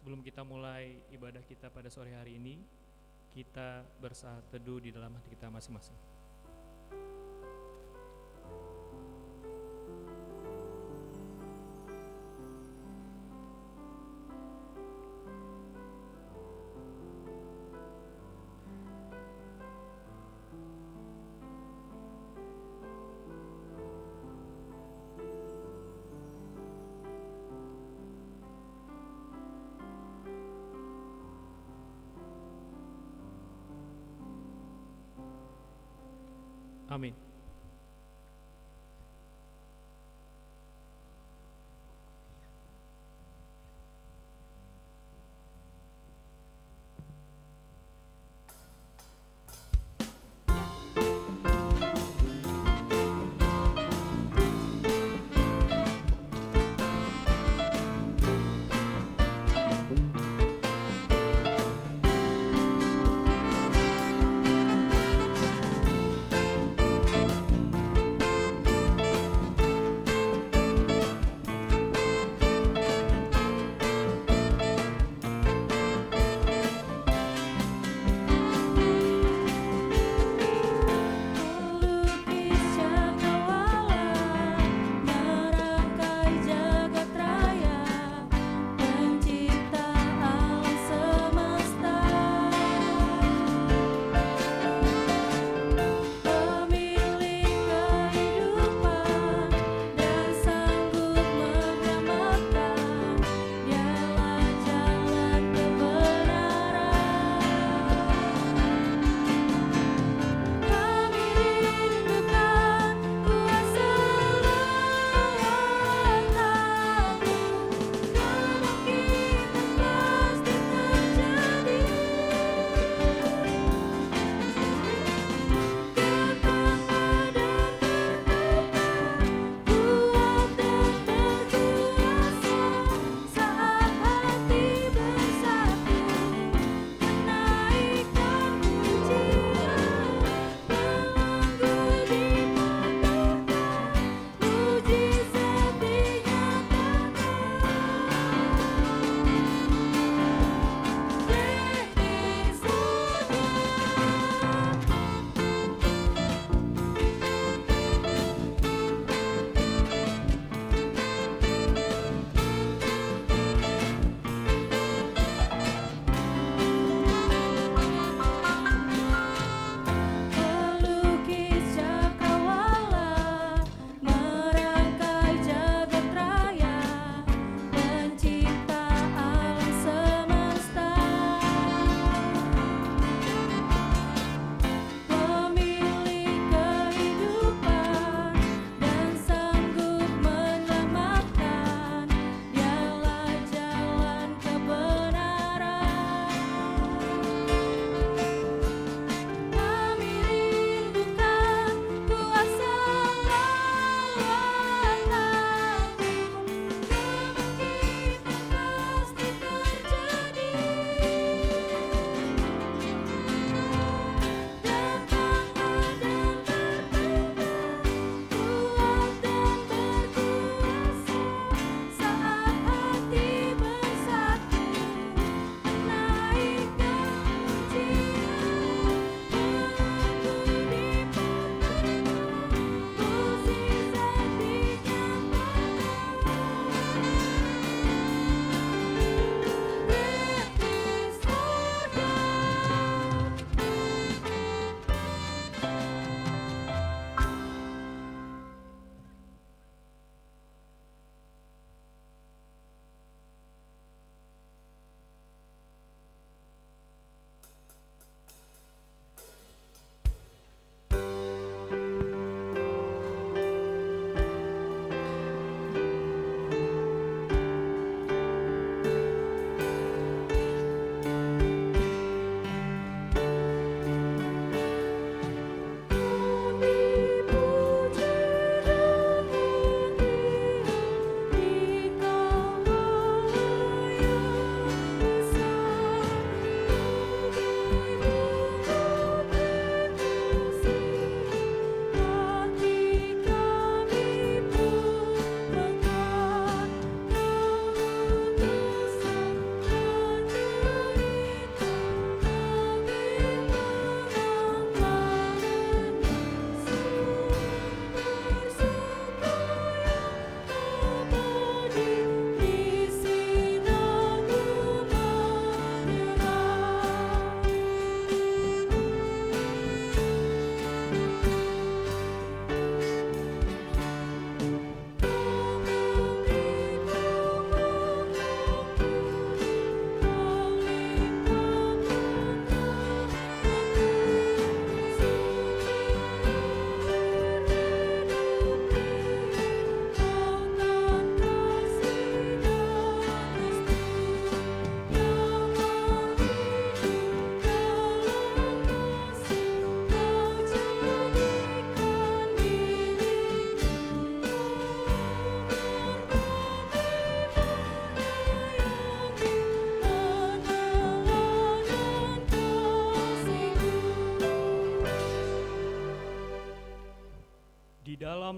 Sebelum kita mulai ibadah kita pada sore hari ini, kita bersaat teduh di dalam hati kita masing-masing. Amin.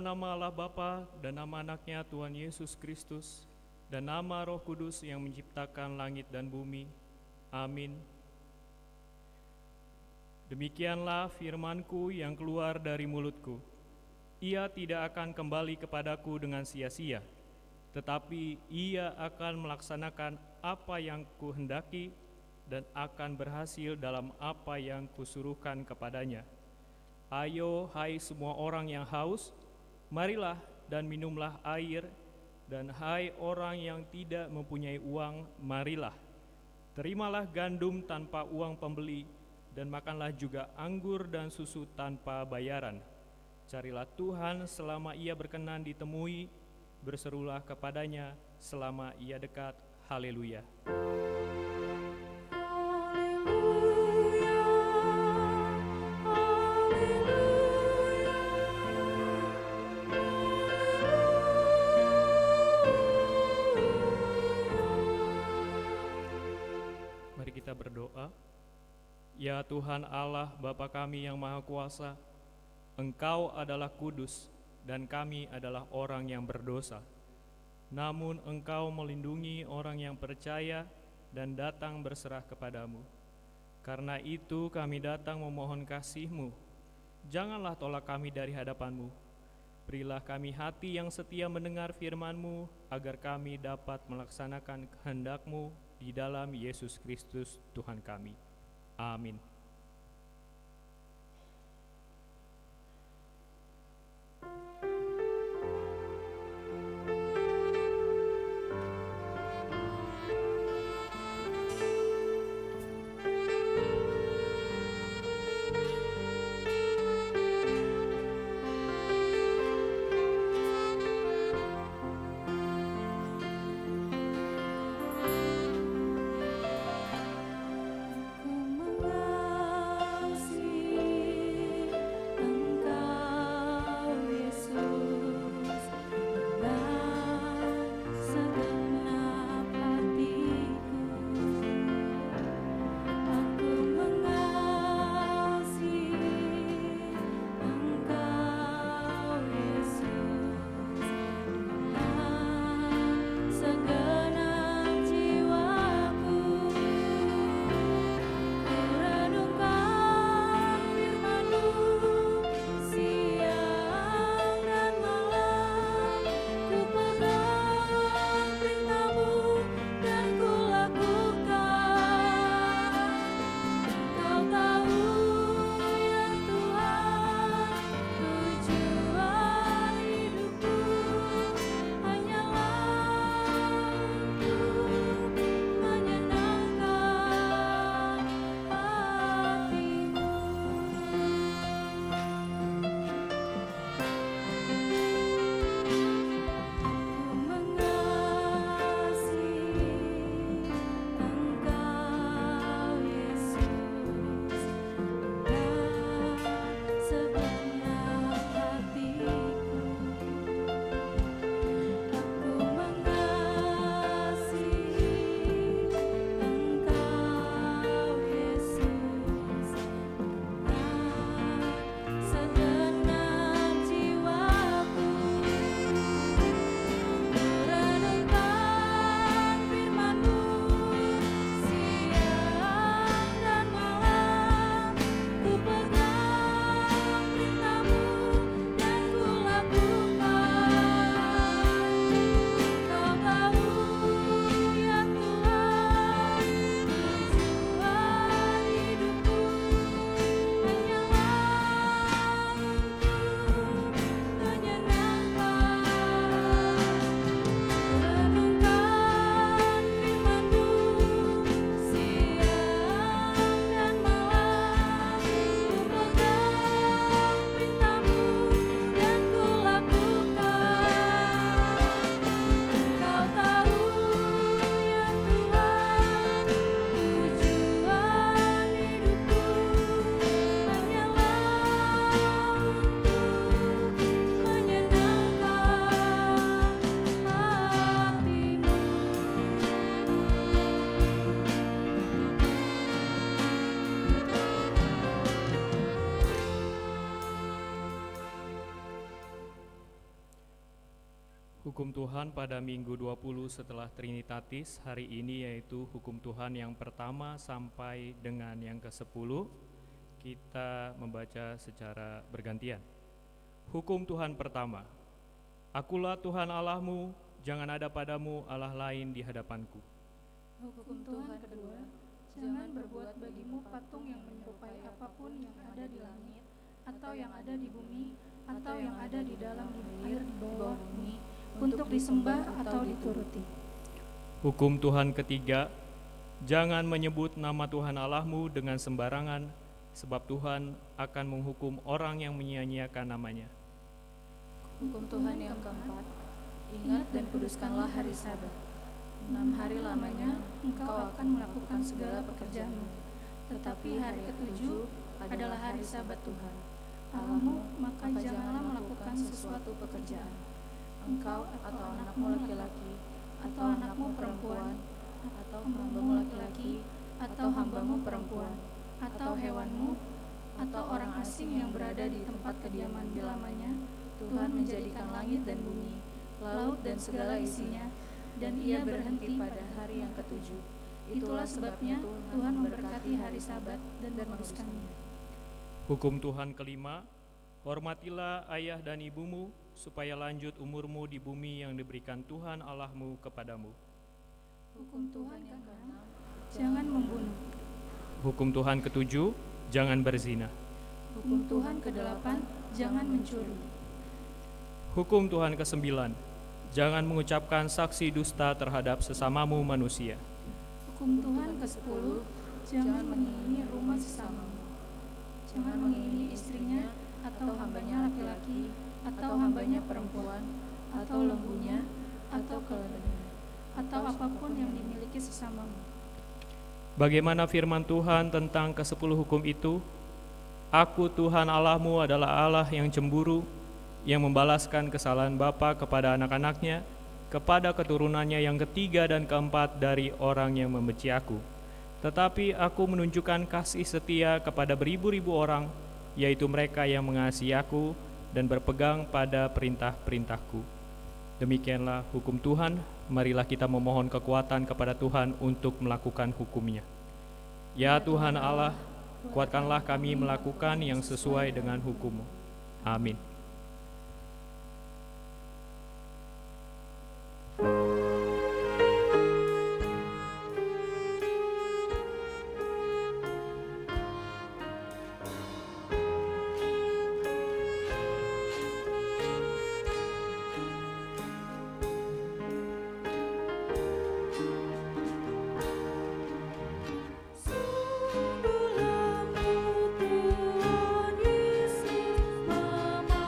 nama Allah Bapa dan nama anaknya Tuhan Yesus Kristus dan nama Roh Kudus yang menciptakan langit dan bumi. Amin. Demikianlah firman-Ku yang keluar dari mulut-Ku. Ia tidak akan kembali kepadaku dengan sia-sia, tetapi ia akan melaksanakan apa yang Kuhendaki dan akan berhasil dalam apa yang Kusuruhkan kepadanya. Ayo, hai semua orang yang haus, marilah dan minumlah air, dan hai orang yang tidak mempunyai uang, marilah. Terimalah gandum tanpa uang pembeli, dan makanlah juga anggur dan susu tanpa bayaran. Carilah Tuhan selama ia berkenan ditemui, berserulah kepadanya selama ia dekat. Haleluya. Mari kita berdoa. Ya Tuhan Allah Bapa kami yang Maha Kuasa, Engkau adalah kudus dan kami adalah orang yang berdosa. Namun Engkau melindungi orang yang percaya dan datang berserah kepadamu. Karena itu kami datang memohon kasih-Mu. Janganlah tolak kami dari hadapan-Mu. Berilah kami hati yang setia mendengar firman-Mu, agar kami dapat melaksanakan kehendak-Mu di dalam Yesus Kristus Tuhan kami. Amin. Ku Hukum Tuhan pada Minggu 20 setelah Trinitatis hari ini yaitu hukum Tuhan yang pertama sampai dengan yang ke-10. Kita membaca secara bergantian. Hukum Tuhan pertama. Akulah Tuhan Allahmu, jangan ada padamu Allah lain di hadapanku. Hukum Tuhan kedua, jangan berbuat bagimu patung yang menyerupai apapun yang ada di langit, atau yang ada di bumi, atau yang ada di dalam air di bawah bumi, untuk disembah atau dituruti. Hukum Tuhan ketiga, jangan menyebut nama Tuhan Allahmu dengan sembarangan, sebab Tuhan akan menghukum orang yang menyia-nyiakan namanya. Hukum Tuhan yang keempat, ingat dan kuduskanlah hari Sabat. 6 hari lamanya engkau akan melakukan segala pekerjaanmu, tetapi hari ke-7 adalah hari Sabat Tuhan Allahmu, maka janganlah melakukan sesuatu pekerjaan. Engkau atau anakmu laki-laki, atau anakmu perempuan, atau hambamu laki-laki, atau hambamu perempuan, atau hewanmu, atau orang asing yang berada di tempat kediaman lamanya. Tuhan menjadikan langit dan bumi, laut dan segala isinya, dan ia berhenti pada hari yang ke-7. Itulah sebabnya Tuhan memberkati hari Sabat dan menguduskannya. Hukum Tuhan kelima, hormatilah ayah dan ibumu, supaya lanjut umurmu di bumi yang diberikan Tuhan Allahmu kepadamu. Hukum Tuhan yang ke-6, jangan membunuh. Hukum Tuhan ke-7, jangan berzina. Hukum Tuhan ke-8, jangan mencuri. Hukum Tuhan ke-9, jangan mengucapkan saksi dusta terhadap sesamamu manusia. Hukum Tuhan ke-10, jangan mengingini rumah sesamamu. Jangan mengingini istrinya, atau hambanya laki-laki, atau hambanya perempuan, atau lembunya, atau keledainya, atau apapun yang dimiliki sesamamu. Bagaimana firman Tuhan tentang ke-10 hukum itu? Aku Tuhan Allahmu adalah Allah yang cemburu, yang membalaskan kesalahan bapa kepada anak-anaknya, kepada keturunannya yang ketiga dan keempat dari orang yang membenci aku. Tetapi aku menunjukkan kasih setia kepada beribu-ribu orang, yaitu mereka yang mengasihi aku dan berpegang pada perintah-perintahku. Demikianlah hukum Tuhan, marilah kita memohon kekuatan kepada Tuhan untuk melakukan hukum-Nya. Ya Tuhan Allah, kuatkanlah kami melakukan yang sesuai dengan hukum-Mu. Amin. Tuhan Yesus, Mama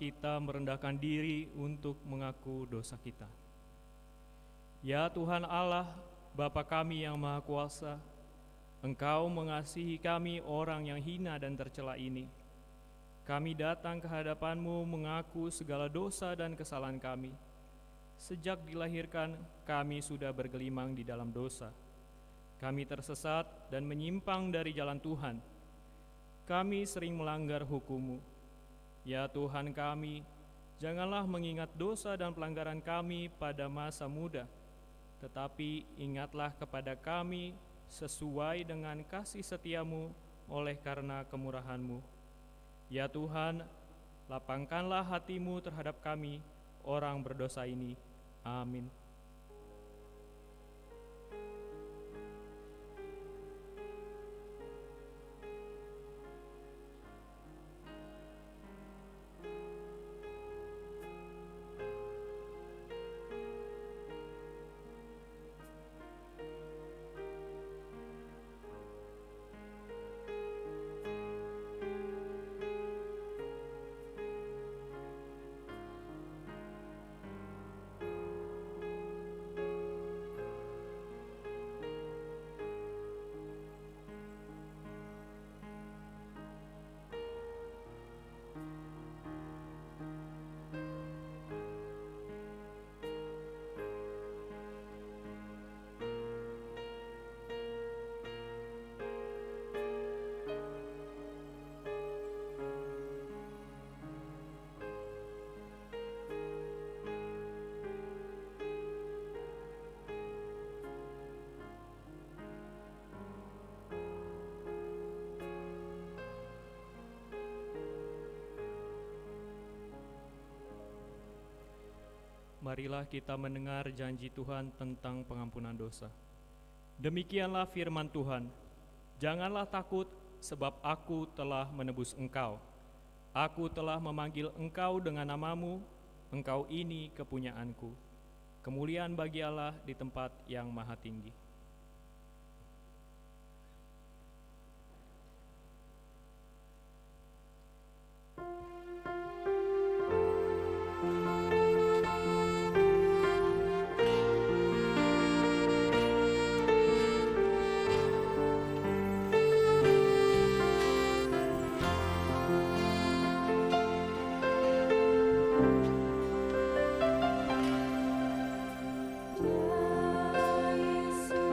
kita merendahkan diri untuk mengaku dosa kita. Ya Tuhan Allah, Bapa kami yang Maha Kuasa, Engkau mengasihi kami orang yang hina dan tercela ini. Kami datang ke hadapan-Mu mengaku segala dosa dan kesalahan kami. Sejak dilahirkan, kami sudah bergelimang di dalam dosa. Kami tersesat dan menyimpang dari jalan Tuhan. Kami sering melanggar hukum-Mu. Ya Tuhan kami, janganlah mengingat dosa dan pelanggaran kami pada masa muda, tetapi ingatlah kepada kami sesuai dengan kasih setia-Mu oleh karena kemurahan-Mu. Ya Tuhan, lapangkanlah hati-Mu terhadap kami, orang berdosa ini. Amin. Marilah kita mendengar janji Tuhan tentang pengampunan dosa. Demikianlah firman Tuhan, janganlah takut, sebab aku telah menebus engkau. Aku telah memanggil engkau dengan namamu, engkau ini kepunyaanku. Kemuliaan bagi Allah di tempat yang maha tinggi. Ya Yesus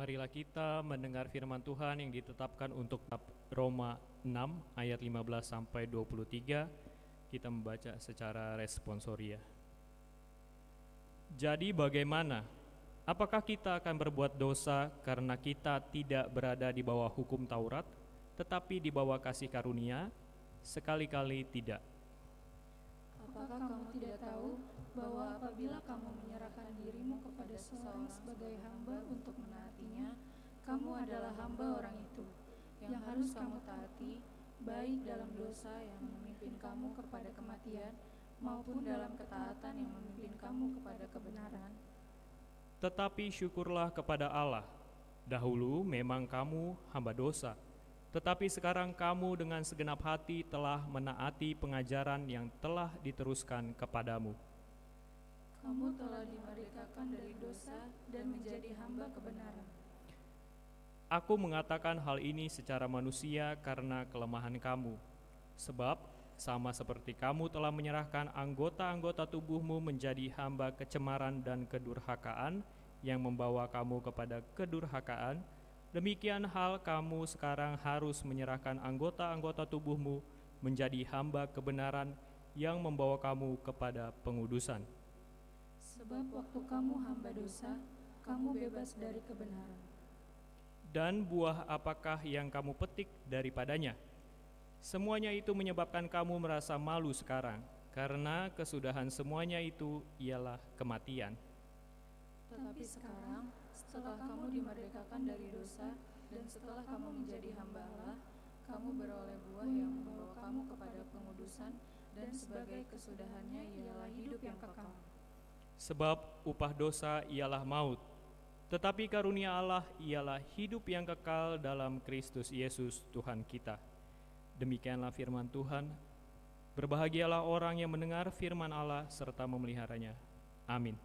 Marilah kita mendengar firman Tuhan yang ditetapkan untuk Roma 6 ayat 15 sampai 23. Kita membaca secara responsoria. Jadi bagaimana? Apakah kita akan berbuat dosa karena kita tidak berada di bawah hukum Taurat, tetapi di bawah kasih karunia? Sekali-kali tidak. Apakah kamu tidak tahu bahwa apabila kamu menyerahkan dirimu kepada seseorang sebagai hamba untuk menaatinya, kamu adalah hamba orang itu, yang harus kamu taati, baik dalam dosa yang memimpin kamu kepada kematian, maupun dalam ketaatan yang memimpin kamu kepada kebenaran. Tetapi syukurlah kepada Allah, dahulu memang kamu hamba dosa, tetapi sekarang kamu dengan segenap hati telah menaati pengajaran yang telah diteruskan kepadamu. Kamu telah dimerdekakan dari dosa dan menjadi hamba kebenaran. Aku mengatakan hal ini secara manusia karena kelemahan kamu, sebab sama seperti kamu telah menyerahkan anggota-anggota tubuhmu menjadi hamba kecemaran dan kedurhakaan yang membawa kamu kepada kedurhakaan, demikian hal kamu sekarang harus menyerahkan anggota-anggota tubuhmu menjadi hamba kebenaran yang membawa kamu kepada pengudusan. Sebab waktu kamu hamba dosa, kamu bebas dari kebenaran. Dan buah apakah yang kamu petik daripadanya? Semuanya itu menyebabkan kamu merasa malu sekarang, karena kesudahan semuanya itu ialah kematian. Tetapi sekarang, setelah kamu dimerdekakan dari dosa dan setelah kamu menjadi hamba Allah, kamu beroleh buah yang membawa kamu kepada pengudusan, dan sebagai kesudahannya ialah hidup yang kekal. Sebab upah dosa ialah maut, tetapi karunia Allah ialah hidup yang kekal dalam Kristus Yesus Tuhan kita. Demikianlah firman Tuhan. Berbahagialah orang yang mendengar firman Allah serta memeliharanya. Amin.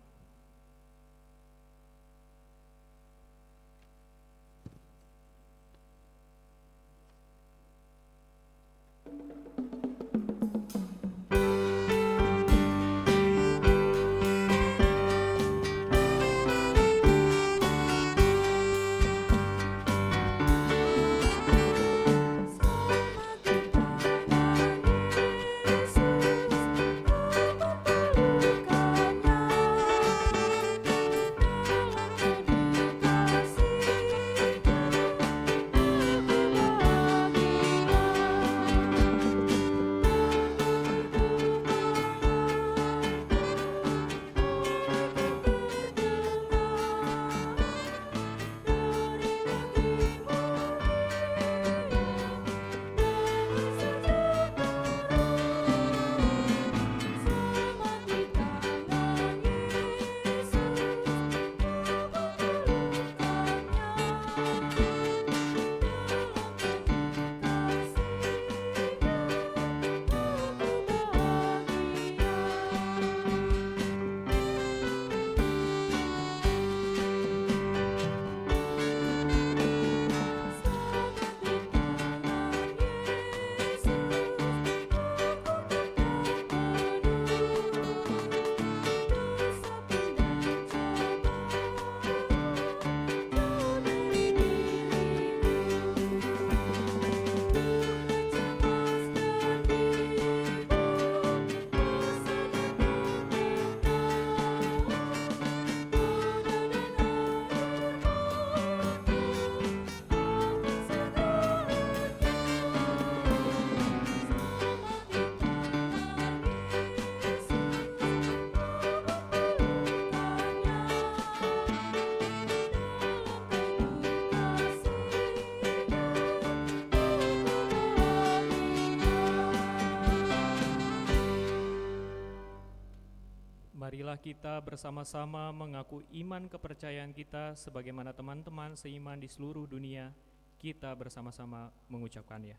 Marilah kita bersama-sama mengaku iman kepercayaan kita sebagaimana teman-teman seiman di seluruh dunia, kita bersama-sama mengucapkannya.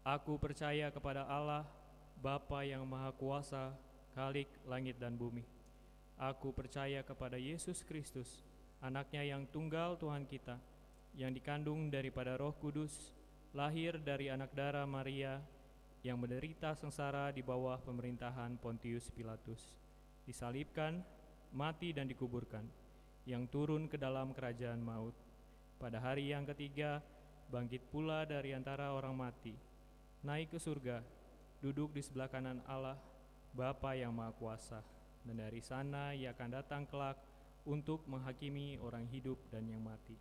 Aku percaya kepada Allah, Bapa yang Maha Kuasa, Khalik langit dan bumi. Aku percaya kepada Yesus Kristus, Anaknya yang tunggal Tuhan kita, yang dikandung daripada Roh Kudus, lahir dari anak darah Maria, yang menderita sengsara di bawah pemerintahan Pontius Pilatus, disalibkan, mati dan dikuburkan, yang turun ke dalam kerajaan maut. Pada hari yang ketiga, bangkit pula dari antara orang mati, naik ke surga, duduk di sebelah kanan Allah, Bapa yang Maha Kuasa, dan dari sana ia akan datang kelak untuk menghakimi orang hidup dan yang mati.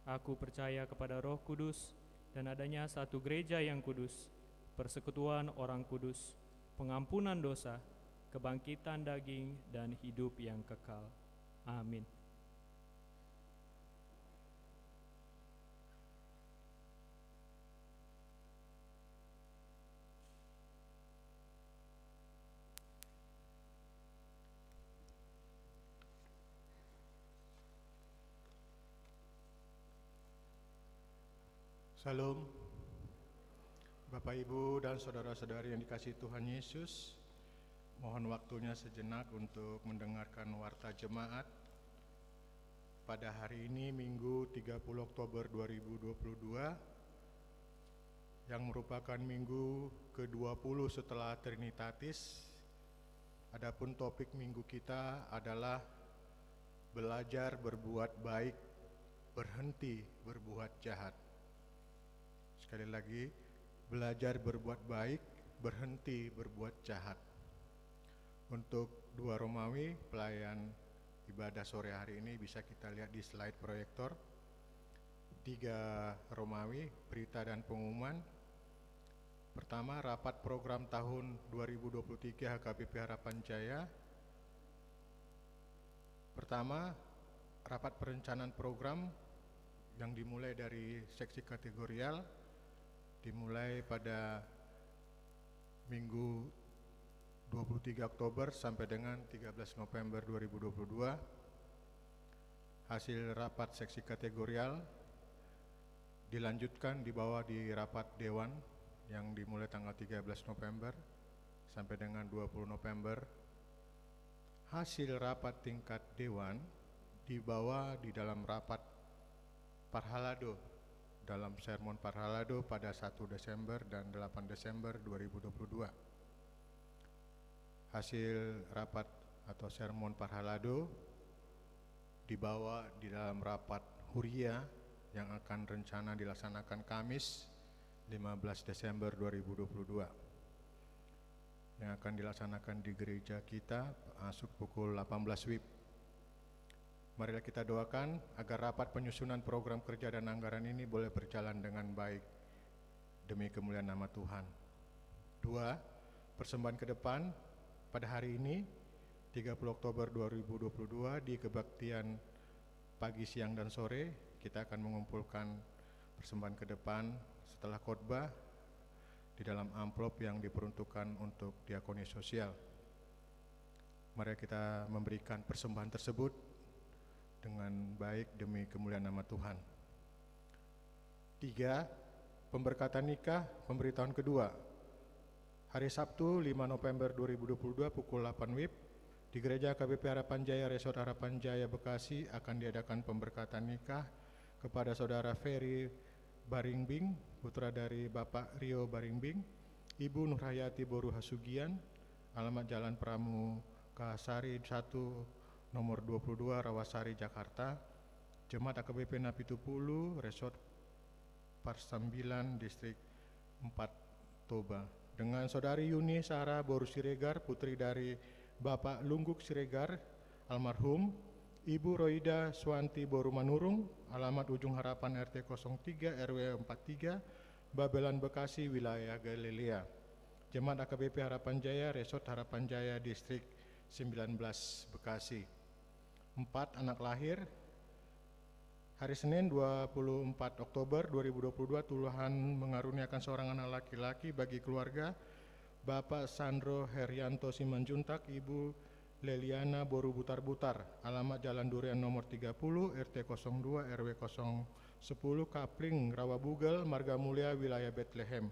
Aku percaya kepada Roh Kudus dan adanya satu gereja yang kudus, persekutuan orang kudus, pengampunan dosa, kebangkitan daging, dan hidup yang kekal. Amin. Salam, Bapak, Ibu, dan saudara-saudari yang dikasihi Tuhan Yesus. Mohon waktunya sejenak untuk mendengarkan warta jemaat pada hari ini, Minggu 30 Oktober 2022, yang merupakan minggu ke-20 setelah Trinitatis. Adapun topik minggu kita adalah belajar berbuat baik, berhenti berbuat jahat. Sekali lagi, belajar berbuat baik, berhenti berbuat jahat. Untuk 2 Romawi, pelayan ibadah sore hari ini bisa kita lihat di slide proyektor. 3 Romawi, berita dan pengumuman. Pertama, rapat program tahun 2023 HKBP Harapan Jaya. Pertama, rapat perencanaan program yang dimulai dari seksi kategorial, dimulai pada Minggu 23 Oktober sampai dengan 13 November 2022. Hasil rapat seksi kategorial dilanjutkan dibawa di rapat Dewan yang dimulai tanggal 13 November sampai dengan 20 November. Hasil rapat tingkat Dewan dibawa di dalam rapat Parhalado, dalam sermon Parhalado pada 1 Desember dan 8 Desember 2022. Hasil rapat atau sermon Parhalado dibawa di dalam rapat Huria yang akan rencana dilaksanakan Kamis 15 Desember 2022, yang akan dilaksanakan di gereja kita masuk pukul 18 WIB. Marilah kita doakan agar rapat penyusunan program kerja dan anggaran ini boleh berjalan dengan baik demi kemuliaan nama Tuhan. 2. Persembahan ke depan pada hari ini 30 Oktober 2022 di kebaktian pagi, siang, dan sore kita akan mengumpulkan persembahan ke depan setelah khotbah di dalam amplop yang diperuntukkan untuk diakoni sosial. Mari kita memberikan persembahan tersebut dengan baik demi kemuliaan nama Tuhan. 3. Pemberkatan nikah pemberitahuan kedua. Hari Sabtu 5 November 2022 pukul 8 WIB di Gereja KBP Harapan Jaya Resort Harapan Jaya Bekasi akan diadakan pemberkatan nikah kepada Saudara Ferry Baringbing, putra dari Bapak Rio Baringbing, Ibu Nurhayati Boru Hasugian, alamat Jalan Pramukasari 1 nomor 22 Rawasari, Jakarta. Jemaat AKBP Napitupulu, Resort Parsambilan, Distrik 4 Toba. Dengan Saudari Yuni Sarah Boru Siregar, putri dari Bapak Lungguk Siregar, almarhum. Ibu Roida Swanti Boru Manurung, alamat Ujung Harapan RT 03 RW 43, Babelan Bekasi, wilayah Galilea. Jemaat AKBP Harapan Jaya, Resort Harapan Jaya, Distrik 19 Bekasi. 4. Anak lahir hari Senin 24 Oktober 2022, Tuhan mengaruniakan seorang anak laki-laki bagi keluarga Bapak Sandro Herianto Simanjuntak, Ibu Leliana Boru Butar-Butar, alamat Jalan Durian nomor 30 RT 02 RW 010 Kapling Rawabugel, Marga Mulia, wilayah Bethlehem.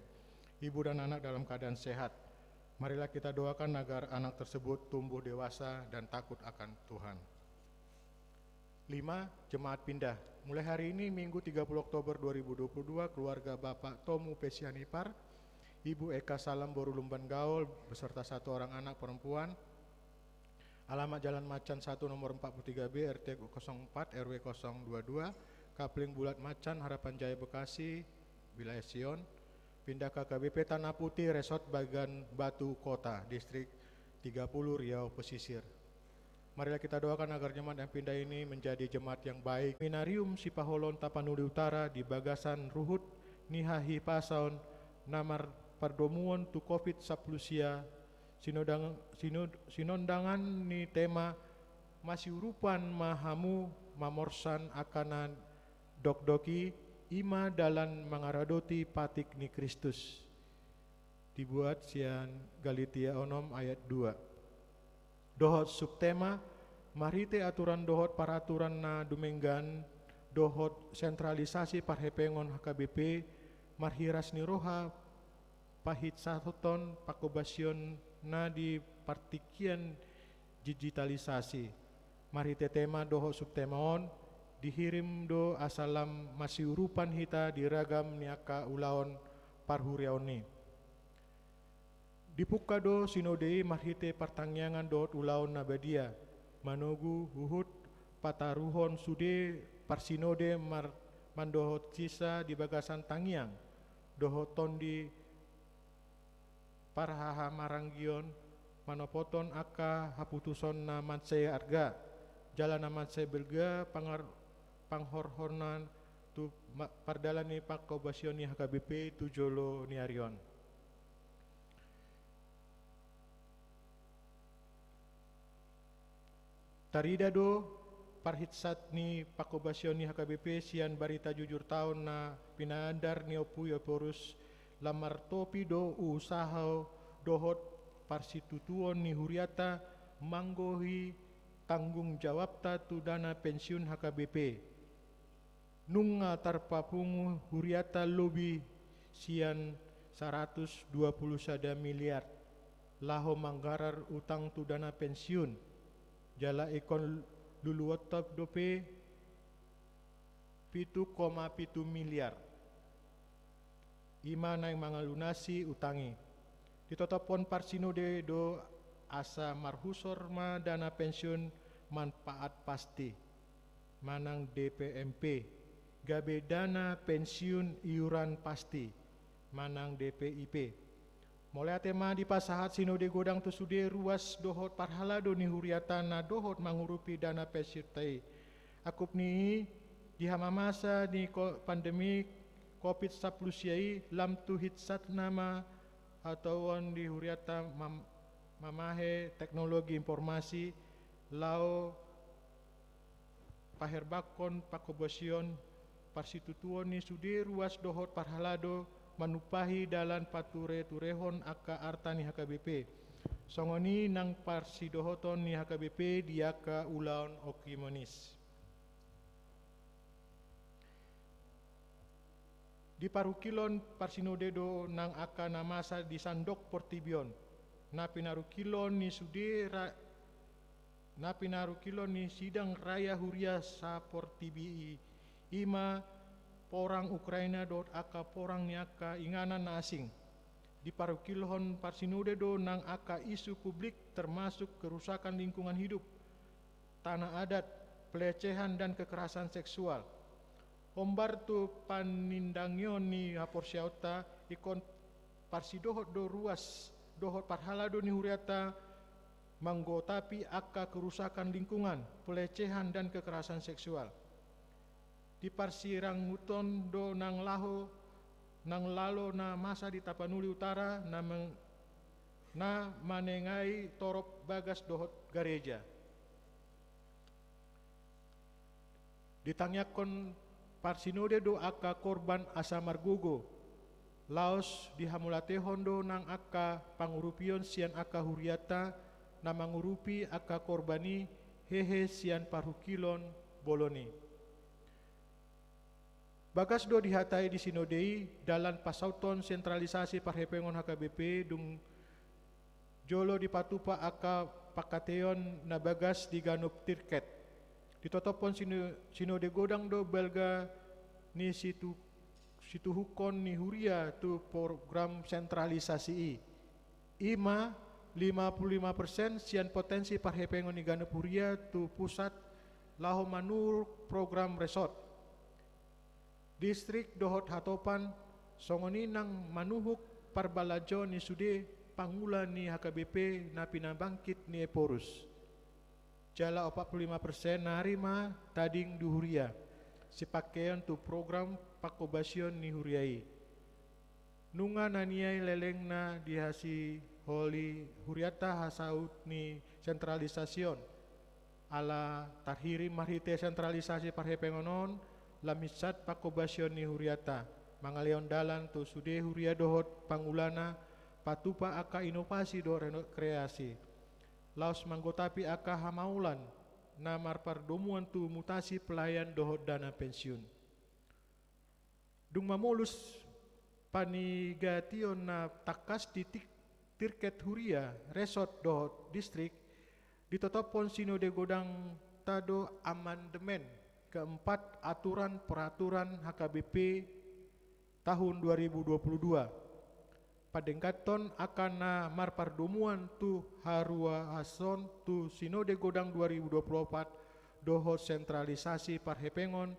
Ibu dan anak dalam keadaan sehat. Marilah kita doakan agar anak tersebut tumbuh dewasa dan takut akan Tuhan. 5. Jemaat pindah. Mulai hari ini Minggu 30 Oktober 2022, keluarga Bapak Tomu Pesianipar, Ibu Eka Salam Boru Lumban Gaul beserta 1 orang anak perempuan Alamat Jalan Macan 1 nomor 43B RT 04 RW 022 Kapling Bulat Macan Harapan Jaya Bekasi Wilayah Sion. Pindah ke KBP Tanah Putih Resort Bagan Batu Kota Distrik 30 Riau Pesisir. Marilah kita doakan agar jemaat yang pindah ini menjadi jemaat yang baik. Seminarium Sipaholon Tapanuli Utara di Bagasan Ruhut Nihahi Pasaun Namar Pardomuon tu Covid Saplusia sinondangan ni tema masih urupan mahamu mamorsan akanan dokdoki ima dalan mangaradoti patik ni Kristus. Dibuat sian Galatia onom ayat 2. Dohot subtema marite aturan dohot paraturan na dumenggan dohot sentralisasi parhepengon HKBP marhiras ni roha pahit saton pakobasion na di partikian digitalisasi. Marite tema dohot subtemaon dihirim do asalam masih urupan hita diragam niaka ulaon parhuriaoni. Dipuka do sinodei marhite pertangyangan dohot ulaon nabadia manogu huhut pataruhon sude parsinode mandohot sisa di Bagasan Tangyang dohot tondi parhaha maranggion manopoton aka haputuson na manse arga jalan na manse belga panghorhonan tu pardalani pakobasion ni HKBP tu jolo ni arion. Tarida do parhitsat ni pakobasion ni HKBP sian barita jujur tahun na pinaandar ni opuyo porus lamar topi do usaha dohot parsitutuon ni huriata manggohi tanggung jawab tu dana pensiun HKBP nunga tarpapungu huriata lobi sian 121 miliar laho manggarar utang tu dana pensiun jala ikon luluotop dope 7,7 miliar ima na yang mangalunasi utangi ditotopon parsinode do asa marhusor ma dana pensiun manfaat pasti manang DPMP gabe dana pensiun iuran pasti manang DPIP. Mulai tema di pasahat sinode godang tu sude ruas dohot parhalado ni huriata na dohot mangurupi dana pesirtai. Akup ni di hamamasa ni pandemi COVID-19 lam tu hitsat nama atau di huriata mamahe teknologi informasi lao paherbakon pakobosion parsitutuon ni sude ruas dohot parhalado manupahi dalan pature turehon aka arta ni HKBP. Songoni nang parsidohoton ni HKBP diaka ulaon okimonis. Di parukilon parsinodedo nang aka namasa di sandok portibion. Na pinarukilon ni sudera na pinarukilon ni sidang raya huria sa portibi ima porang Ukraina dot aka porang niaka inganan na asing di parukilhon parsinude do nang aka isu publik termasuk kerusakan lingkungan hidup, tanah adat, pelecehan dan kekerasan seksual. Ombar tu panindangyon ni haporsiauta ikon parsidohot do ruas dohot parhalado ni huriata manggotapi aka kerusakan lingkungan, pelecehan dan kekerasan seksual. Di parsirang nguton do nang lalo na masa di Tapanuli Utara na manengai torop bagas dohot gereja. Ditangyakon parsinode do aka korban asa margogo laos dihamulate hondo nang aka pangurupion sian aka huriata na mangurupi aka korbani hehe sian parhukilon boloni. Bagas do dihatai di sinodei dalan pasauton sentralisasi parhepengon HKBP dung jolo dipatupa aka pakateon na bagas di ganup tirket. Ditotopon sinode godang do belga ni situ hukon ni huria tu program sentralisasi ima 55% sian potensi parhepengon ni Ganep Huria tu pusat laho manur program resort. Distrik dohot hatopan songoni nang manuhuk parbalajo ni sude pangula ni HKBP na pinabangkit ni Eporus. Jala 45% narima tading du Huria. Sipakaian tu program pakobasion ni Huriai. Nunga naniai leleng na dihasi holi Huriata hasaut ni sentralisasyon. Ala tarhiri marhite sentralisasi parhepengonon lamisat pakobasion ni Huriata. Mangaleon dalan tu sude Huria dohot pangulana patupa aka inovasi do kreasi. Laos manggotapi aka hamaulan na marpardomuan tu mutasi pelayan dohot dana pensiun. Dung mamulus panigation na takas di tirket Huria resort dohot distrik ditotopon sinode godang tado amandemen keempat aturan peraturan HKBP tahun 2022. Padengkaton akana marpardomuan tu harua hason tu sinode godang 2024 dohot sentralisasi parhepengon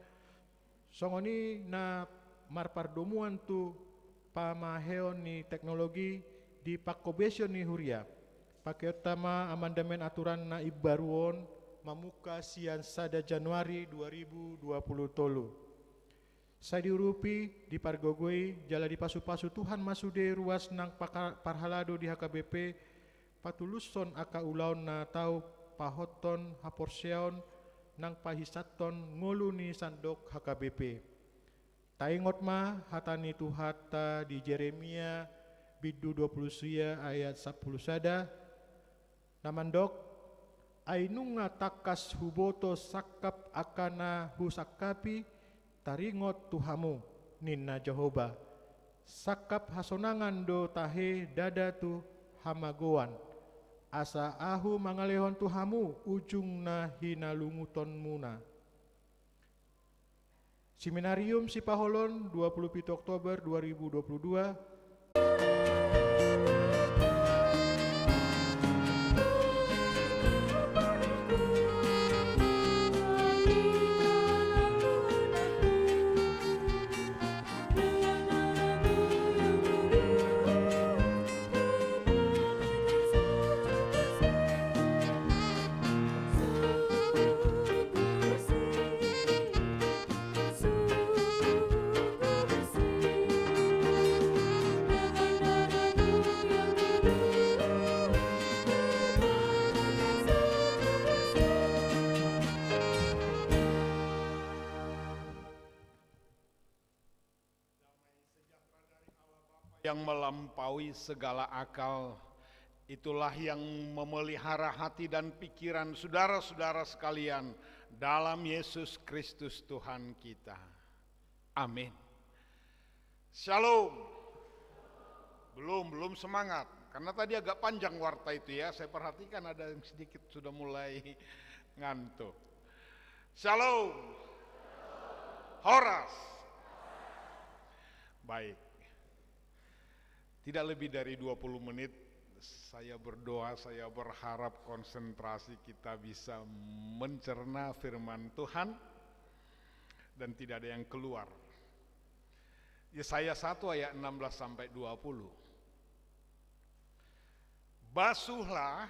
songoni na marpardomuan tu pamaheon ni teknologi di pakobesion ni Huria. Pakai utama amandemen aturan na ibaruon mamuka sian sada Januari 2020 tolu. Saya diurupi di pargogoi jala di pasu-pasu Tuhan masude ruas nang parhalado di HKBP patuluson aka ulaun na tau pahoton haporseon nang pahisaton ngolu ni sandok HKBP. Taingot ma hatani tuhata di Jeremia bidu 20 suya ayat 10 sada namandok ainunga takas huboto sakap akana husakapi taringot tuhamu ninna Jehovah sakap hasonangan do tahe dada tu hamagoan asa ahu mangalehon tuhamu ujung na hinalunguton muna. Seminarium Sipaholon 27 Oktober 2022. Yang melampaui segala akal, itulah yang memelihara hati dan pikiran saudara-saudara sekalian dalam Yesus Kristus Tuhan kita. Amin. Shalom. Belum semangat, karena tadi agak panjang warta itu ya, saya perhatikan ada yang sedikit sudah mulai ngantuk. Shalom. Horas. Baik. Tidak lebih dari 20 menit saya berdoa, saya berharap konsentrasi kita bisa mencerna firman Tuhan dan tidak ada yang keluar. Yesaya 1 ayat 16 sampai 20. Basuhlah,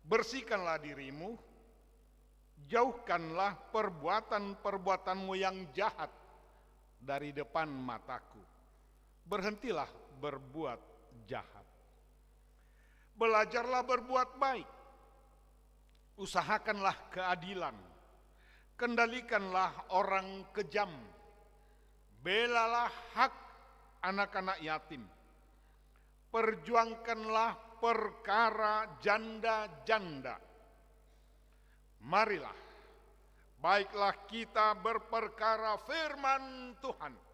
bersihkanlah dirimu, jauhkanlah perbuatan-perbuatanmu yang jahat dari depan mataku. Berhentilah berbuat jahat. Belajarlah berbuat baik. Usahakanlah keadilan. Kendalikanlah orang kejam. Belalah hak anak-anak yatim. Perjuangkanlah perkara janda-janda. Marilah, baiklah kita berperkara firman Tuhan.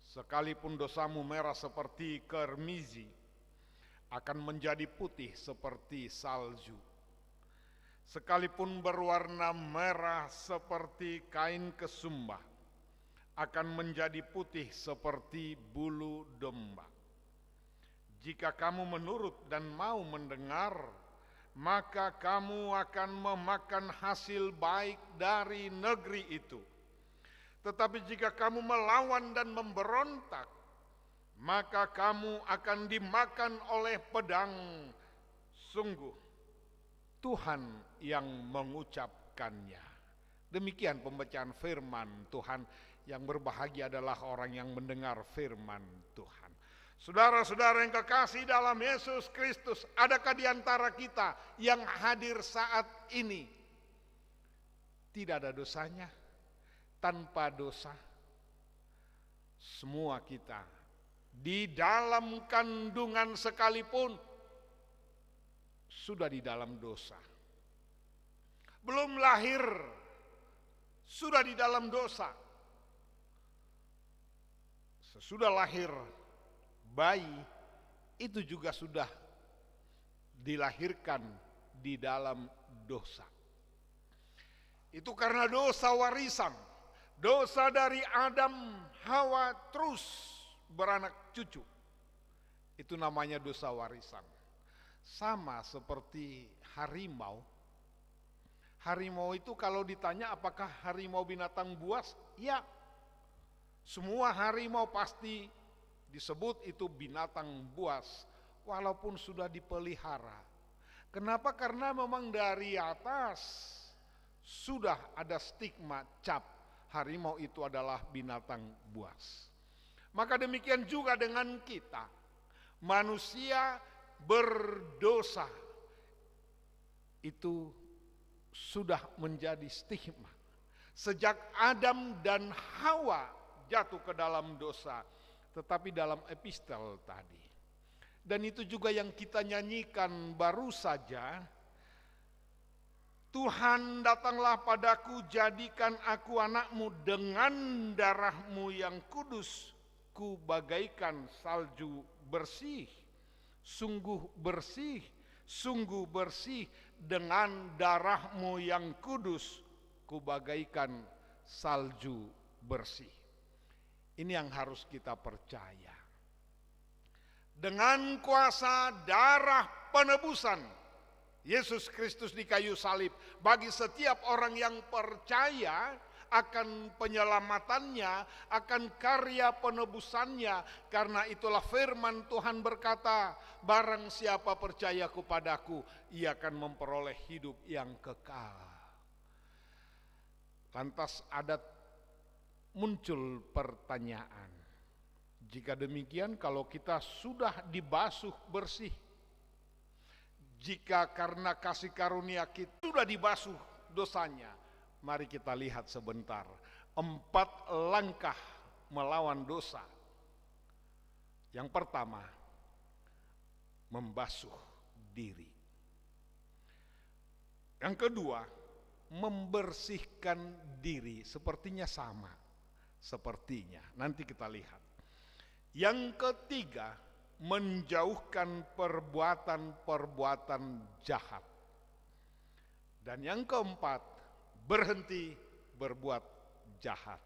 Sekalipun dosamu merah seperti kermizi, akan menjadi putih seperti salju. Sekalipun berwarna merah seperti kain kesumbah, akan menjadi putih seperti bulu domba. Jika kamu menurut dan mau mendengar, maka kamu akan memakan hasil baik dari negeri itu. Tetapi jika kamu melawan dan memberontak, maka kamu akan dimakan oleh pedang. Sungguh, Tuhan yang mengucapkannya. Demikian pembacaan firman Tuhan. Yang berbahagia adalah orang yang mendengar firman Tuhan. Saudara-saudara yang kekasih dalam Yesus Kristus, adakah di antara kita yang hadir saat ini tidak ada dosanya, tanpa dosa? Semua kita di dalam kandungan sekalipun sudah di dalam dosa. Belum lahir sudah di dalam dosa. Sesudah lahir bayi itu juga sudah dilahirkan di dalam dosa. Itu karena dosa warisan, dosa dari Adam, Hawa terus beranak cucu. Itu namanya dosa warisan. Sama seperti harimau. Harimau itu kalau ditanya apakah harimau binatang buas? Ya. Semua harimau pasti disebut itu binatang buas, walaupun sudah dipelihara. Kenapa? Karena memang dari atas sudah ada stigma cap, harimau itu adalah binatang buas. Maka demikian juga dengan kita, manusia berdosa, itu sudah menjadi stigma. Sejak Adam dan Hawa jatuh ke dalam dosa, tetapi dalam epistel tadi. Dan itu juga yang kita nyanyikan baru saja. Tuhan, datanglah padaku, jadikan aku anakmu, dengan darahmu yang kudus ku bagaikan salju bersih. Sungguh bersih, sungguh bersih, dengan darahmu yang kudus ku bagaikan salju bersih. Ini yang harus kita percaya. Dengan kuasa darah penebusan Yesus Kristus di kayu salib, bagi setiap orang yang percaya akan penyelamatannya, akan karya penebusannya. Karena itulah firman Tuhan berkata, barang siapa percaya kepadaku, ia akan memperoleh hidup yang kekal. Lantas ada muncul pertanyaan, jika demikian kalau kita sudah dibasuh bersih, jika karena kasih karunia kita sudah dibasuh dosanya, mari kita lihat sebentar 4 langkah melawan dosa. Yang pertama, membasuh diri. Yang kedua, membersihkan diri, sepertinya sama. Sepertinya, nanti kita lihat. Yang ketiga, menjauhkan perbuatan-perbuatan jahat. Dan yang keempat, berhenti berbuat jahat.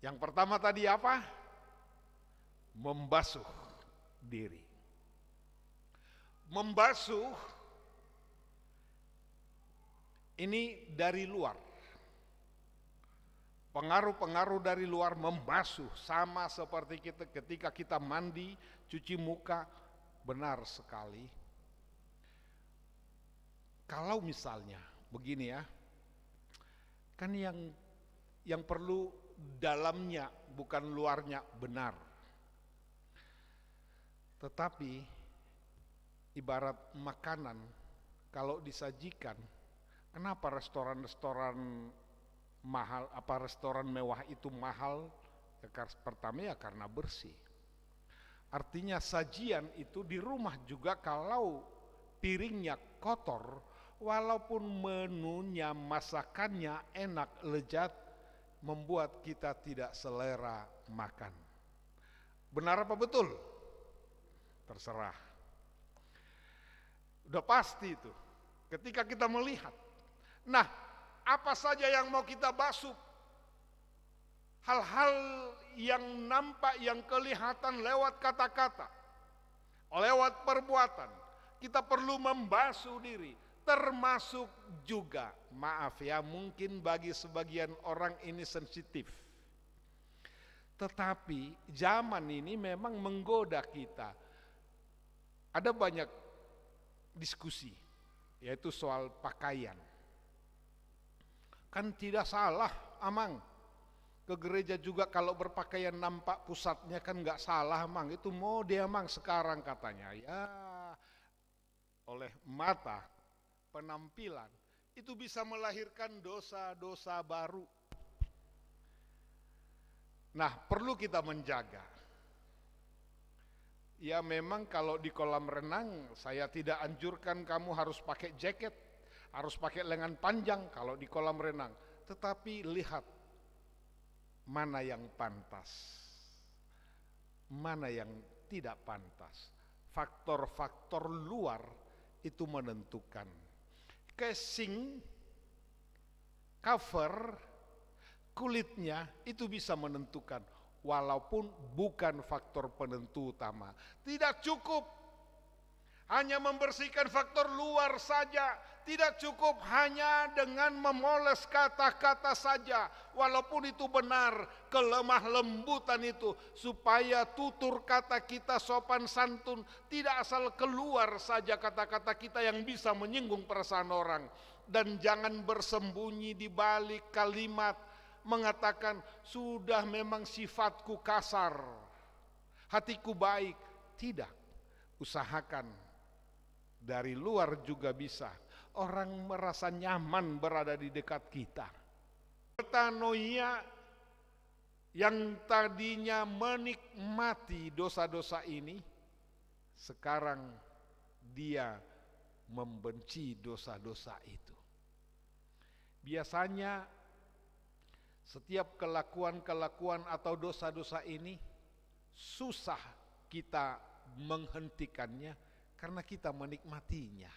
Yang pertama tadi apa? Membasuh diri. Membasuh ini dari luar. Pengaruh-pengaruh dari luar membasuh, sama seperti kita ketika kita mandi, cuci muka, benar sekali. Kalau misalnya begini ya, kan yang perlu dalamnya bukan luarnya, benar. Tetapi ibarat makanan kalau disajikan, kenapa restoran-restoran mahal, restoran mewah itu mahal? Pertama ya karena bersih. Artinya sajian itu di rumah juga kalau piringnya kotor, walaupun menunya, masakannya enak, lezat, membuat kita tidak selera makan. Benar apa betul? Terserah. Udah pasti itu. Ketika kita melihat. Nah, apa saja yang mau kita basuh? Hal-hal yang nampak, yang kelihatan lewat kata-kata. lewat perbuatan, kita perlu membasuh diri, termasuk juga, maaf ya, mungkin bagi sebagian orang ini sensitif, tetapi zaman ini memang menggoda kita. Ada banyak diskusi, yaitu soal pakaian. Kan tidak salah, Amang, ke gereja juga kalau berpakaian nampak pusatnya kan nggak salah, Amang. Itu mode, Amang, sekarang katanya. Ya, oleh mata, penampilan, itu bisa melahirkan dosa-dosa baru. Nah, perlu kita menjaga. Ya memang kalau di kolam renang, saya tidak anjurkan kamu harus pakai jaket, harus pakai lengan panjang kalau di kolam renang. Tetapi lihat, mana yang pantas, mana yang tidak pantas. Faktor-faktor luar itu menentukan. Casing, cover, kulitnya itu bisa menentukan, walaupun bukan faktor penentu utama. Tidak cukup hanya membersihkan faktor luar saja, tidak cukup hanya dengan memoles kata-kata saja, walaupun itu benar, kelemah lembutan itu, supaya tutur kata kita sopan santun, tidak asal keluar saja kata-kata kita yang bisa menyinggung perasaan orang. Dan jangan bersembunyi di balik kalimat mengatakan, sudah memang sifatku kasar, hatiku baik. Tidak, usahakan dari luar juga bisa orang merasa nyaman berada di dekat kita. Metanoia yang tadinya menikmati dosa-dosa ini, sekarang dia membenci dosa-dosa itu. Biasanya setiap kelakuan-kelakuan atau dosa-dosa ini susah kita menghentikannya karena kita menikmatinya.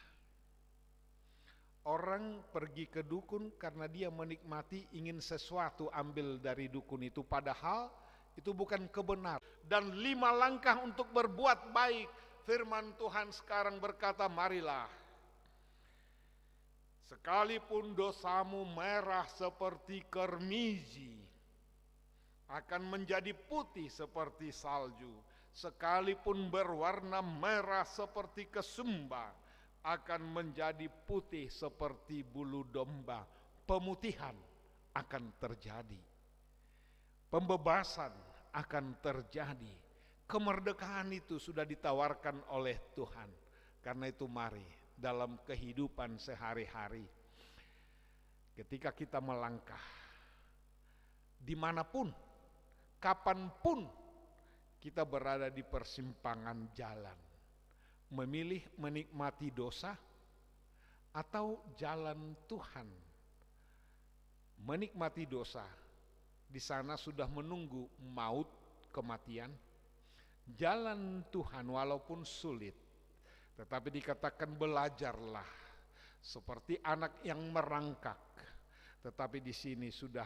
Orang pergi ke dukun karena dia menikmati, ingin sesuatu ambil dari dukun itu, padahal itu bukan kebenaran. Dan 5 langkah untuk berbuat baik. Firman Tuhan sekarang berkata, marilah, sekalipun dosamu merah seperti kermizi, akan menjadi putih seperti salju. Sekalipun berwarna merah seperti kesumba, akan menjadi putih seperti bulu domba. Pemutihan akan terjadi, pembebasan akan terjadi. Kemerdekaan itu sudah ditawarkan oleh Tuhan. Karena itu mari, dalam kehidupan sehari-hari, ketika kita melangkah dimanapun, kapanpun kita berada di persimpangan jalan, memilih menikmati dosa atau jalan Tuhan. Menikmati dosa, di sana sudah menunggu maut, kematian. Jalan Tuhan walaupun sulit, tetapi dikatakan belajarlah seperti anak yang merangkak. Tetapi di sini sudah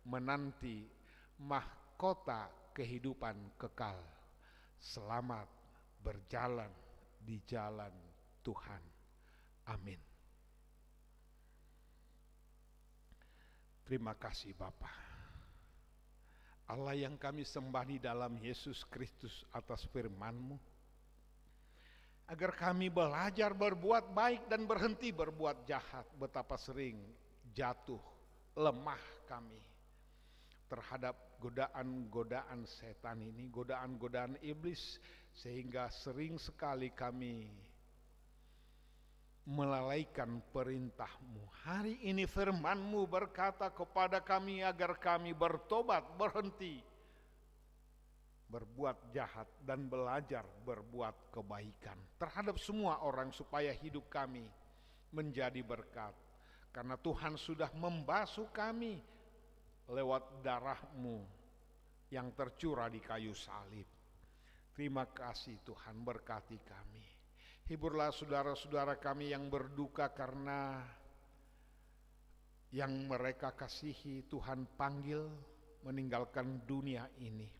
menanti mahkota kehidupan kekal. Selamat berjalan di jalan Tuhan. Amin. Terima kasih Bapa, Allah yang kami sembah di dalam Yesus Kristus, atas firman-Mu, agar kami belajar berbuat baik dan berhenti berbuat jahat. Betapa sering jatuh lemah kami terhadap godaan-godaan setan ini, godaan-godaan iblis, sehingga sering sekali kami melalaikan perintah-Mu. Hari ini firman-Mu berkata kepada kami agar kami bertobat, berhenti berbuat jahat dan belajar berbuat kebaikan terhadap semua orang, supaya hidup kami menjadi berkat. Karena Tuhan sudah membasuh kami lewat darah-Mu yang tercurah di kayu salib. Terima kasih Tuhan, berkati kami. Hiburlah saudara-saudara kami yang berduka karena yang mereka kasihi Tuhan panggil meninggalkan dunia ini.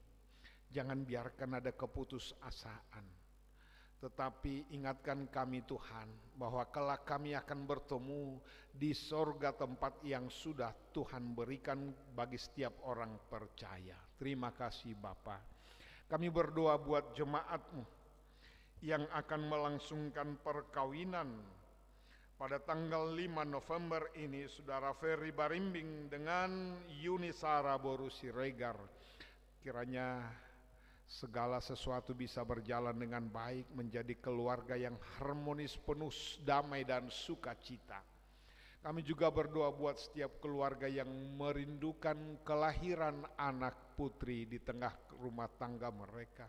Jangan biarkan ada keputusasaan. Tetapi ingatkan kami Tuhan, bahwa kelak kami akan bertemu di sorga, tempat yang sudah Tuhan berikan bagi setiap orang percaya. Terima kasih Bapa. Kami berdoa buat jemaat-Mu yang akan melangsungkan perkawinan pada tanggal 5 November ini, Saudara Ferry Barimbing dengan Yunisara Boru Siregar. Kiranya segala sesuatu bisa berjalan dengan baik, menjadi keluarga yang harmonis, penuh damai dan sukacita. Kami juga berdoa buat setiap keluarga yang merindukan kelahiran anak putri di tengah rumah tangga mereka.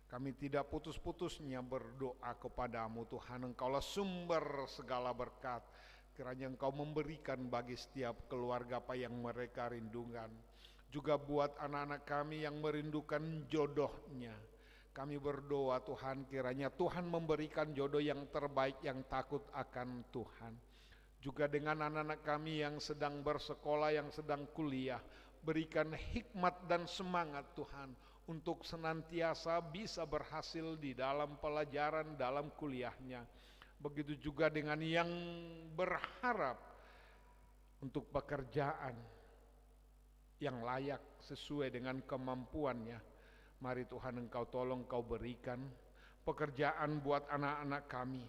Kami tidak putus-putusnya berdoa kepadamu Tuhan, Engkaulah sumber segala berkat. Kiranya Engkau memberikan bagi setiap keluarga apa yang mereka rindukan. Juga buat anak-anak kami yang merindukan jodohnya. Kami berdoa Tuhan, kiranya Tuhan memberikan jodoh yang terbaik, yang takut akan Tuhan. Juga dengan anak-anak kami yang sedang bersekolah, yang sedang kuliah, berikan hikmat dan semangat Tuhan, untuk senantiasa bisa berhasil di dalam pelajaran, dalam kuliahnya. Begitu juga dengan yang berharap untuk pekerjaan yang layak sesuai dengan kemampuannya. Mari Tuhan Engkau tolong, Engkau berikan pekerjaan buat anak-anak kami,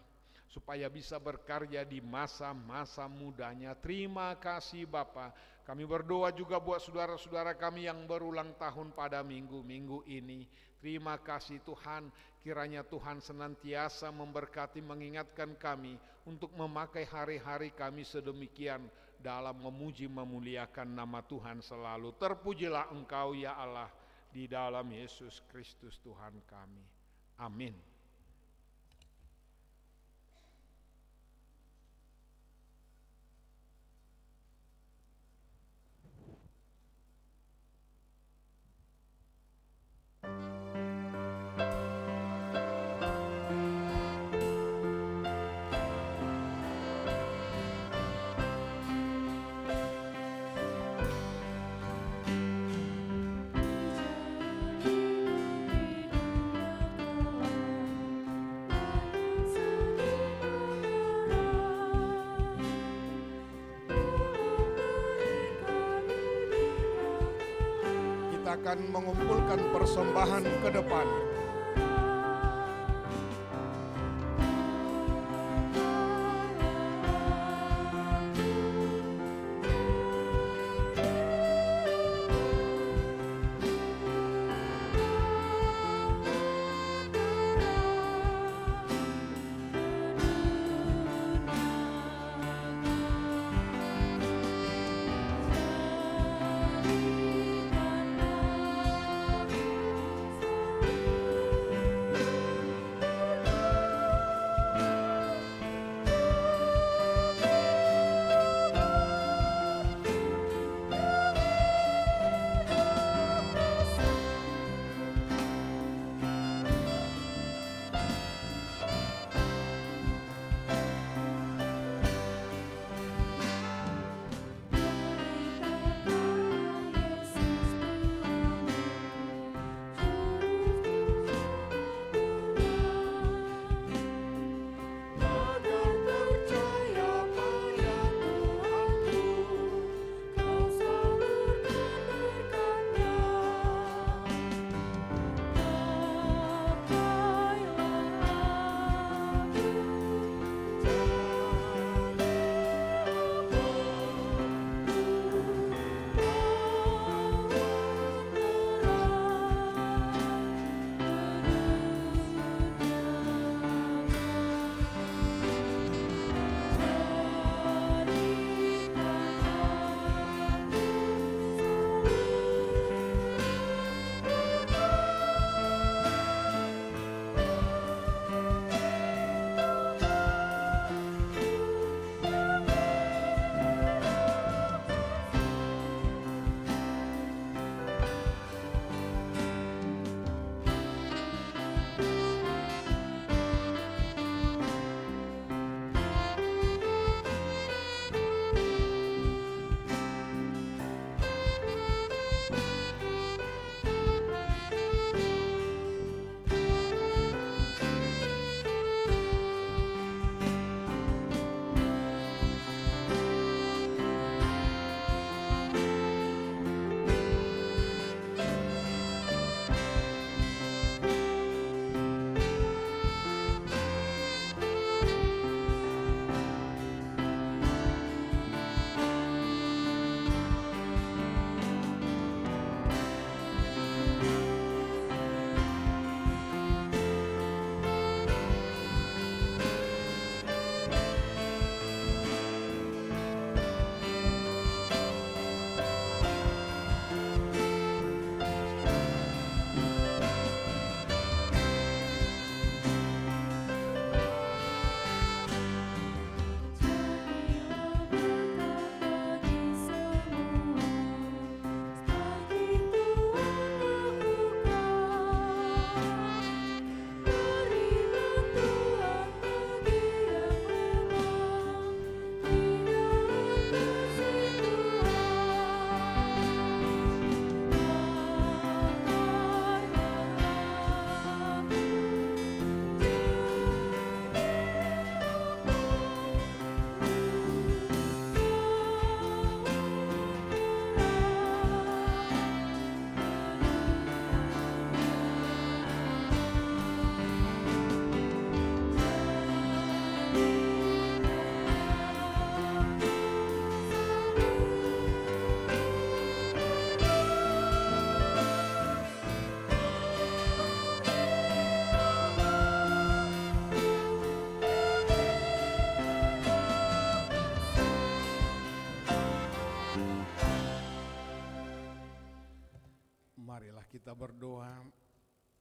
supaya bisa berkarya di masa-masa mudanya. Terima kasih Bapa. Kami berdoa juga buat saudara-saudara kami yang berulang tahun pada minggu-minggu ini. Terima kasih Tuhan, kiranya Tuhan senantiasa memberkati, mengingatkan kami untuk memakai hari-hari kami sedemikian dalam memuji memuliakan nama Tuhan selalu. Terpujilah Engkau ya Allah, di dalam Yesus Kristus Tuhan kami. Amin. Akan mengumpulkan persembahan ke depan. Marilah kita berdoa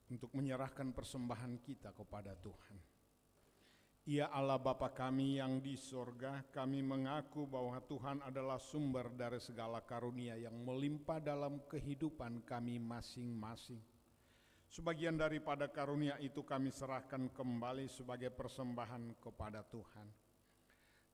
untuk menyerahkan persembahan kita kepada Tuhan. Ya Allah Bapa kami yang di sorga, kami mengaku bahwa Tuhan adalah sumber dari segala karunia yang melimpah dalam kehidupan kami masing-masing. Sebagian daripada karunia itu kami serahkan kembali sebagai persembahan kepada Tuhan.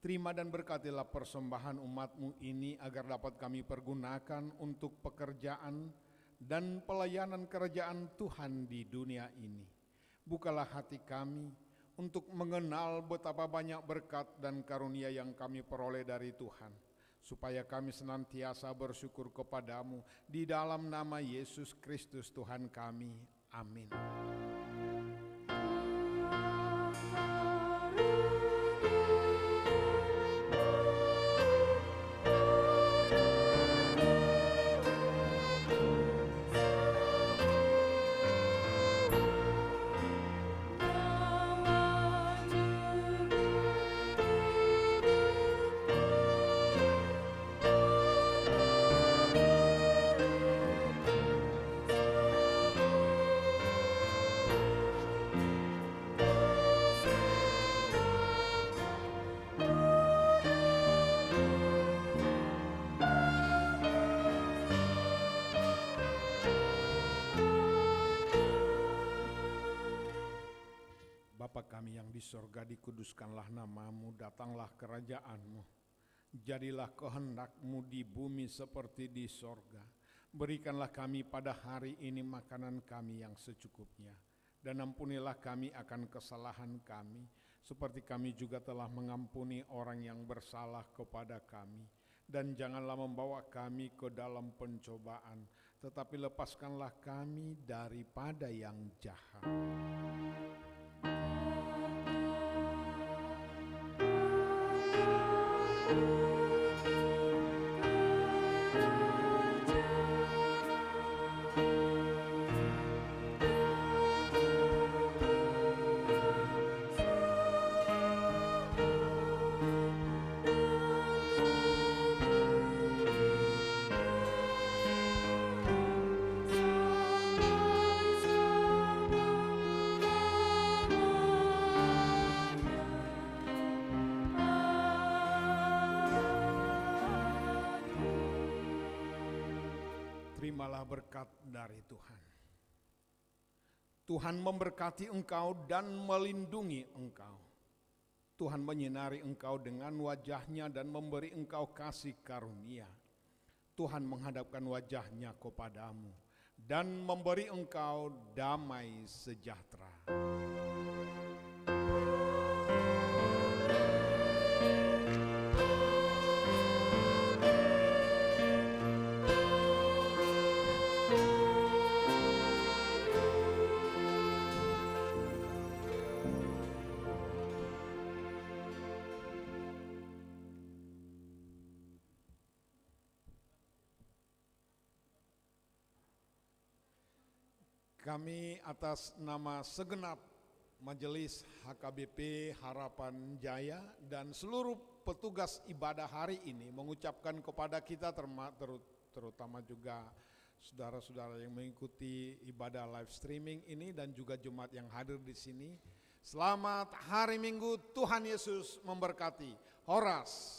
Terima dan berkatilah persembahan umat-Mu ini agar dapat kami pergunakan untuk pekerjaan dan pelayanan kerajaan Tuhan di dunia ini. Bukalah hati kami untuk mengenal betapa banyak berkat dan karunia yang kami peroleh dari Tuhan, supaya kami senantiasa bersyukur kepadamu di dalam nama Yesus Kristus Tuhan kami. Amin. Bapa kami yang di sorga, dikuduskanlah nama-Mu, datanglah kerajaan-Mu. Jadilah kehendak-Mu di bumi seperti di sorga. Berikanlah kami pada hari ini makanan kami yang secukupnya. Dan ampunilah kami akan kesalahan kami, seperti kami juga telah mengampuni orang yang bersalah kepada kami. Dan janganlah membawa kami ke dalam pencobaan, tetapi lepaskanlah kami daripada yang jahat. Terimalah berkat dari Tuhan. Tuhan memberkati engkau dan melindungi engkau. Tuhan menyinari engkau dengan wajah-Nya dan memberi engkau kasih karunia. Tuhan menghadapkan wajah-Nya kepadamu dan memberi engkau damai sejahtera. Kami atas nama segenap Majelis HKBP Harapan Jaya dan seluruh petugas ibadah hari ini mengucapkan kepada kita terutama juga saudara-saudara yang mengikuti ibadah live streaming ini dan juga jemaat yang hadir di sini. Selamat hari Minggu, Tuhan Yesus memberkati. Horas.